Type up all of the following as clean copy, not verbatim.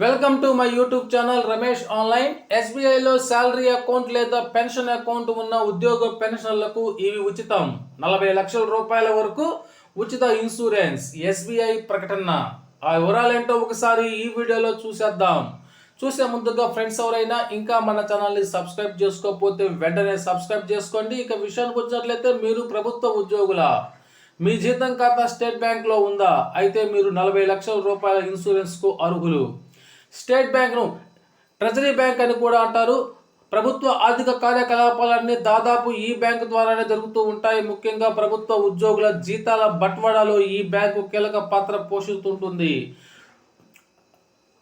Welcome to my YouTube channel Ramesh online. ఎస్బీఐలో salary account లేదా pension account ఉన్న ఉద్యోగ పెన్షన్లకు ఇవి ఉచితం. 40 లక్షల రూపాయల వరకు ఉచిత ఇన్సూరెన్స్. ఎస్బీఐ ప్రకటన. ఆ వివరాలేంటో ఒకసారి ఈ వీడియోలో చూసేద్దాం. చూసే ముందుగా ఫ్రెండ్స్ ఎవరైనా ఇంకా మన ఛానల్ని సబ్స్క్రైబ్ చేసుకోకపోతే వెంటనే సబ్స్క్రైబ్ చేసుకోండి. ఇక విషయానికి వచ్చినట్లయితే మీరు ప్రభుత్వ ఉద్యోగుల మీ జీతం ఖాతా స్టేట్ బ్యాంక్లో ఉందా? అయితే మీరు 40 లక్షల రూపాయల ఇన్సూరెన్స్కు అర్హులు. స్టేట్ బ్యాంక్ను ట్రెజరీ బ్యాంక్ అని కూడా అంటారు. ప్రభుత్వ ఆర్థిక కార్యకలాపాలన్నీ దాదాపు ఈ బ్యాంకు ద్వారానే జరుగుతూ ఉంటాయి. ముఖ్యంగా ప్రభుత్వ ఉద్యోగుల జీతాల బట్వాడాలో ఈ బ్యాంకు కీలక పాత్ర పోషిస్తుంటుంది.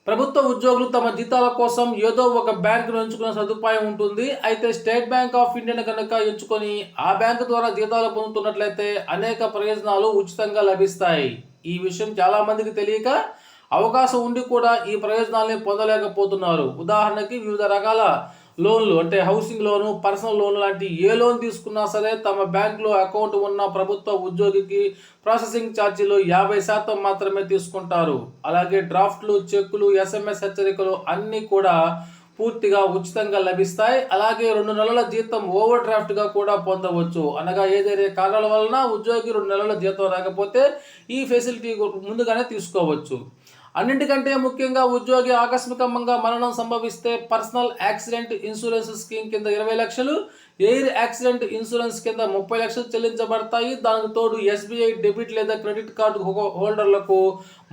ప్రభుత్వ ఉద్యోగులు తమ జీతాల కోసం ఏదో ఒక బ్యాంకును ఎంచుకునే సదుపాయం ఉంటుంది. అయితే స్టేట్ బ్యాంక్ ఆఫ్ ఇండియాను కనుక ఎంచుకొని ఆ బ్యాంకు ద్వారా జీతాలు పొందుతున్నట్లయితే అనేక ప్రయోజనాలు ఉచితంగా లభిస్తాయి. ఈ విషయం చాలా మందికి తెలియక అవకాశం ఉండి కూడా ఈ ప్రయోజనాల్ని పొందలేకపోతున్నారు. ఉదాహరణకి వివిధ రకాల లోన్లు అంటే హౌసింగ్ లోను, పర్సనల్ లోన్ లాంటి ఏ లోన్ తీసుకున్నా సరే తమ బ్యాంకులో అకౌంట్ ఉన్న ప్రభుత్వ ఉద్యోగికి ప్రాసెసింగ్ ఛార్జీలు 50% మాత్రమే తీసుకుంటారు. అలాగే డ్రాఫ్ట్లు, చెక్కులు, SMS హెచ్చరికలు అన్నీ కూడా పూర్తిగా ఉచితంగా లభిస్తాయి. అలాగే 2 నెలల జీతం ఓవర్ డ్రాఫ్ట్గా కూడా పొందవచ్చు. అనగా ఏదైనా కారణాల వలన ఉద్యోగి 2 నెలల జీతం రాకపోతే ఈ ఫెసిలిటీ ముందుగానే తీసుకోవచ్చు. అన్నింటికంటే ముఖ్యంగా ఉద్యోగి ఆకస్మికంగా మరణం సంభవిస్తే పర్సనల్ యాక్సిడెంట్ ఇన్సూరెన్స్ స్కీమ్ కింద 20 లక్షలు, ఎయిర్ యాక్సిడెంట్ ఇన్సూరెన్స్ కింద 30 లక్షలు చెల్లించబడతాయి. దానికి తోడు SBI డెబిట్ లేదా క్రెడిట్ కార్డు హోల్డర్లకు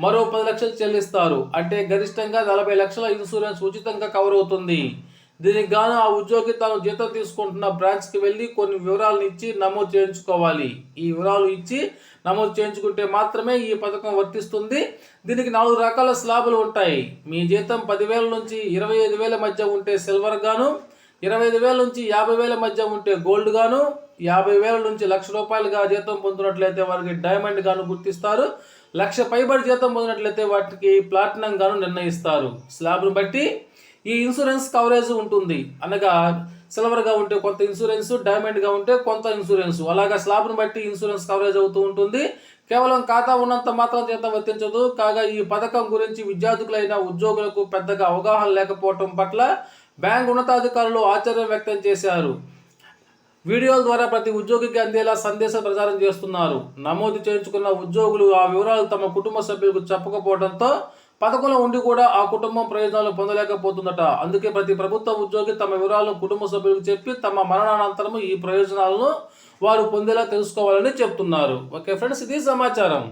మరో 10 లక్షలు చెల్లిస్తారు. అంటే గరిష్టంగా 40 లక్షల ఇన్సూరెన్స్ ఉచితంగా కవర్ అవుతుంది. దీనికి గాను ఆ ఉద్యోగి తాను జీతం తీసుకుంటున్న బ్రాంచ్కి వెళ్ళి కొన్ని వివరాలను ఇచ్చి నమోదు చేయించుకోవాలి. ఈ వివరాలు ఇచ్చి నమోదు చేయించుకుంటే మాత్రమే ఈ పథకం వర్తిస్తుంది. దీనికి 4 రకాల స్లాబులు ఉంటాయి. మీ జీతం 10,000 నుంచి 25,000 మధ్య ఉంటే సిల్వర్ గాను, 25,000 నుంచి 50,000 మధ్య ఉంటే గోల్డ్ గాను, 50,000 నుంచి ₹1,00,000 జీతం పొందుతున్నట్లయితే వారికి డైమండ్ గాను గుర్తిస్తారు. 1,00,000 పైబడి జీతం పొందినట్లయితే వాటికి ప్లాటినం గాను నిర్ణయిస్తారు. స్లాబ్ను బట్టి ఈ ఇన్సూరెన్స్ కవరేజ్ ఉంటుంది. అనగా సిల్వర్గా ఉంటే కొంత ఇన్సూరెన్స్, డైమండ్గా ఉంటే కొంత ఇన్సూరెన్స్, అలాగా స్లాబ్ను బట్టి ఇన్సూరెన్స్ కవరేజ్ అవుతూ ఉంటుంది. కేవలం ఖాతా ఉన్నంత మాత్రం జీతం వర్తించదు. కాగా ఈ పథకం గురించి విద్యార్థులైన ఉద్యోగులకు పెద్దగా అవగాహన లేకపోవటం పట్ల బ్యాంక్ ఉన్నతాధికారులు ఆశ్చర్యం వ్యక్తం చేశారు. వీడియోల ద్వారా ప్రతి ఉద్యోగికి అందేలా సందేశం ప్రచారం చేస్తున్నారు. నమోదు చేయించుకున్న ఉద్యోగులు ఆ వివరాలు తమ కుటుంబ సభ్యులకు చెప్పకపోవడంతో పథకంలో ఉండి కూడా ఆ కుటుంబం ప్రయోజనాలు పొందలేకపోతుందట. అందుకే ప్రతి ప్రభుత్వ ఉద్యోగి తమ వివరాలను కుటుంబ సభ్యులకు చెప్పి తమ మరణానంతరం ఈ ప్రయోజనాలను వారు పొందేలా తెలుసుకోవాలని చెప్తున్నారు. ఓకే ఫ్రెండ్స్, ఇది సమాచారం.